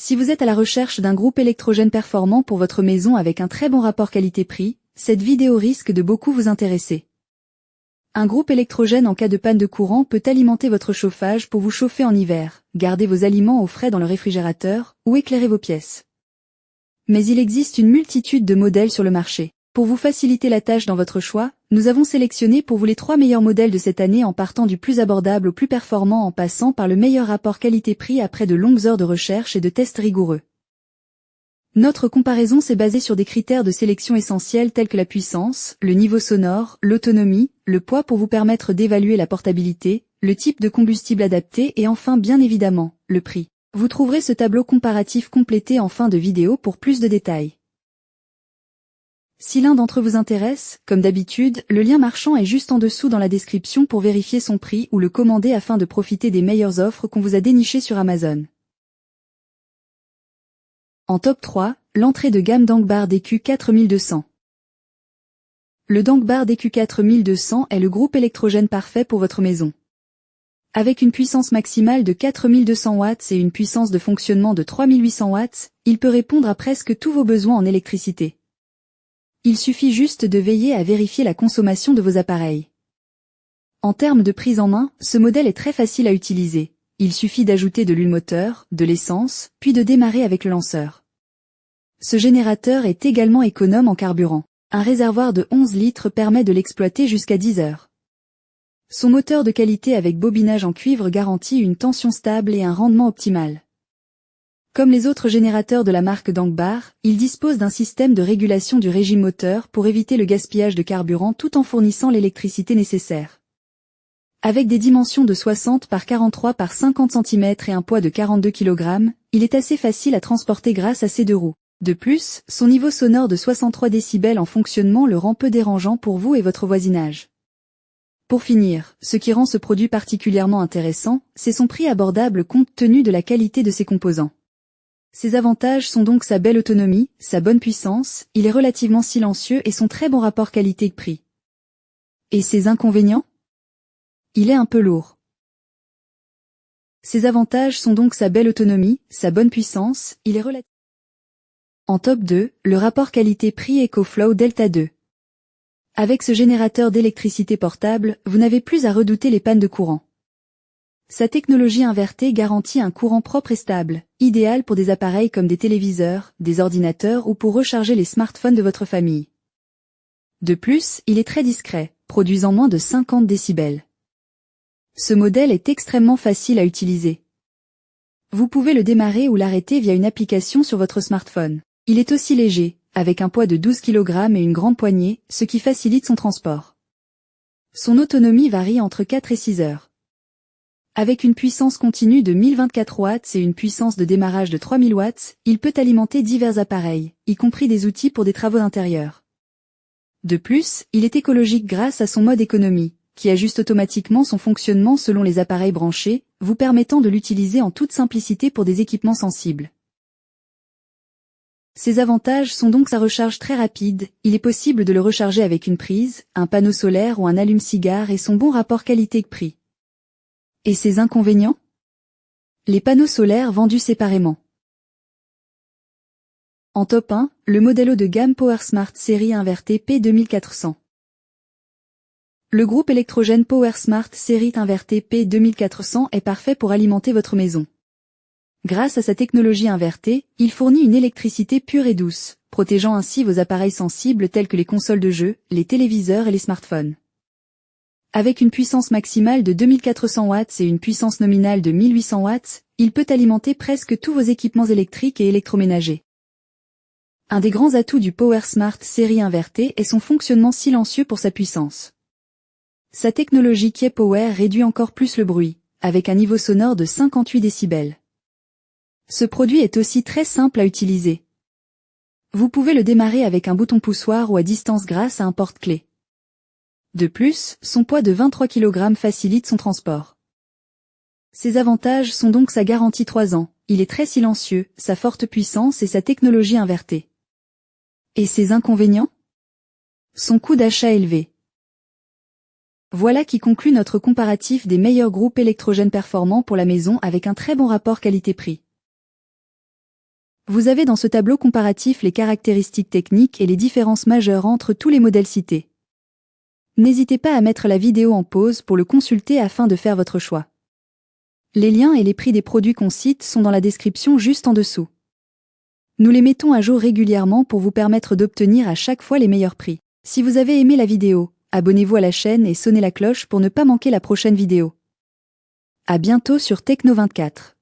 Si vous êtes à la recherche d'un groupe électrogène performant pour votre maison avec un très bon rapport qualité-prix, cette vidéo risque de beaucoup vous intéresser. Un groupe électrogène en cas de panne de courant peut alimenter votre chauffage pour vous chauffer en hiver, garder vos aliments au frais dans le réfrigérateur ou éclairer vos pièces. Mais il existe une multitude de modèles sur le marché. Pour vous faciliter la tâche dans votre choix, nous avons sélectionné pour vous les 3 meilleurs modèles de cette année en partant du plus abordable au plus performant en passant par le meilleur rapport qualité-prix après de longues heures de recherche et de tests rigoureux. Notre comparaison s'est basée sur des critères de sélection essentiels tels que la puissance, le niveau sonore, l'autonomie, le poids pour vous permettre d'évaluer la portabilité, le type de combustible adapté et enfin bien évidemment, le prix. Vous trouverez ce tableau comparatif complété en fin de vidéo pour plus de détails. Si l'un d'entre eux vous intéresse, comme d'habitude, le lien marchand est juste en dessous dans la description pour vérifier son prix ou le commander afin de profiter des meilleures offres qu'on vous a dénichées sur Amazon. En top 3, l'entrée de gamme Dankbar DQ 4200. Le Dankbar DQ 4200 est le groupe électrogène parfait pour votre maison. Avec une puissance maximale de 4200 watts et une puissance de fonctionnement de 3800 watts, il peut répondre à presque tous vos besoins en électricité. Il suffit juste de veiller à vérifier la consommation de vos appareils. En termes de prise en main, ce modèle est très facile à utiliser. Il suffit d'ajouter de l'huile moteur, de l'essence, puis de démarrer avec le lanceur. Ce générateur est également économe en carburant. Un réservoir de 11 litres permet de l'exploiter jusqu'à 10 heures. Son moteur de qualité avec bobinage en cuivre garantit une tension stable et un rendement optimal. Comme les autres générateurs de la marque Dankbar, il dispose d'un système de régulation du régime moteur pour éviter le gaspillage de carburant tout en fournissant l'électricité nécessaire. Avec des dimensions de 60 par 43 par 50 cm et un poids de 42 kg, il est assez facile à transporter grâce à ses 2 roues. De plus, son niveau sonore de 63 décibels en fonctionnement le rend peu dérangeant pour vous et votre voisinage. Pour finir, ce qui rend ce produit particulièrement intéressant, c'est son prix abordable compte tenu de la qualité de ses composants. Ses avantages sont donc sa belle autonomie, sa bonne puissance, il est relativement silencieux et son très bon rapport qualité-prix. Et ses inconvénients? Il est un peu lourd. Ses avantages sont donc sa belle autonomie, sa bonne puissance, il est relativement... En top 2, le rapport qualité-prix EcoFlow Delta 2. Avec ce générateur d'électricité portable, vous n'avez plus à redouter les pannes de courant. Sa technologie invertée garantit un courant propre et stable, idéal pour des appareils comme des téléviseurs, des ordinateurs ou pour recharger les smartphones de votre famille. De plus, il est très discret, produisant moins de 50 décibels. Ce modèle est extrêmement facile à utiliser. Vous pouvez le démarrer ou l'arrêter via une application sur votre smartphone. Il est aussi léger, avec un poids de 12 kg et une grande poignée, ce qui facilite son transport. Son autonomie varie entre 4 et 6 heures. Avec une puissance continue de 1024 watts et une puissance de démarrage de 3000 watts, il peut alimenter divers appareils, y compris des outils pour des travaux d'intérieur. De plus, il est écologique grâce à son mode économie, qui ajuste automatiquement son fonctionnement selon les appareils branchés, vous permettant de l'utiliser en toute simplicité pour des équipements sensibles. Ses avantages sont donc sa recharge très rapide, il est possible de le recharger avec une prise, un panneau solaire ou un allume-cigare et son bon rapport qualité-prix. Et ses inconvénients? Les panneaux solaires vendus séparément. En top 1, le modèle haut de gamme PowerSmart série invertée P2400. Le groupe électrogène PowerSmart série invertée P2400 est parfait pour alimenter votre maison. Grâce à sa technologie invertée, il fournit une électricité pure et douce, protégeant ainsi vos appareils sensibles tels que les consoles de jeux, les téléviseurs et les smartphones. Avec une puissance maximale de 2400 watts et une puissance nominale de 1800 watts, il peut alimenter presque tous vos équipements électriques et électroménagers. Un des grands atouts du PowerSmart série invertée est son fonctionnement silencieux pour sa puissance. Sa technologie KeyPower réduit encore plus le bruit, avec un niveau sonore de 58 décibels. Ce produit est aussi très simple à utiliser. Vous pouvez le démarrer avec un bouton poussoir ou à distance grâce à un porte-clés. De plus, son poids de 23 kg facilite son transport. Ses avantages sont donc sa garantie 3 ans, il est très silencieux, sa forte puissance et sa technologie invertée. Et ses inconvénients? Son coût d'achat élevé. Voilà qui conclut notre comparatif des meilleurs groupes électrogènes performants pour la maison avec un très bon rapport qualité-prix. Vous avez dans ce tableau comparatif les caractéristiques techniques et les différences majeures entre tous les modèles cités. N'hésitez pas à mettre la vidéo en pause pour le consulter afin de faire votre choix. Les liens et les prix des produits qu'on cite sont dans la description juste en dessous. Nous les mettons à jour régulièrement pour vous permettre d'obtenir à chaque fois les meilleurs prix. Si vous avez aimé la vidéo, abonnez-vous à la chaîne et sonnez la cloche pour ne pas manquer la prochaine vidéo. À bientôt sur Techno24.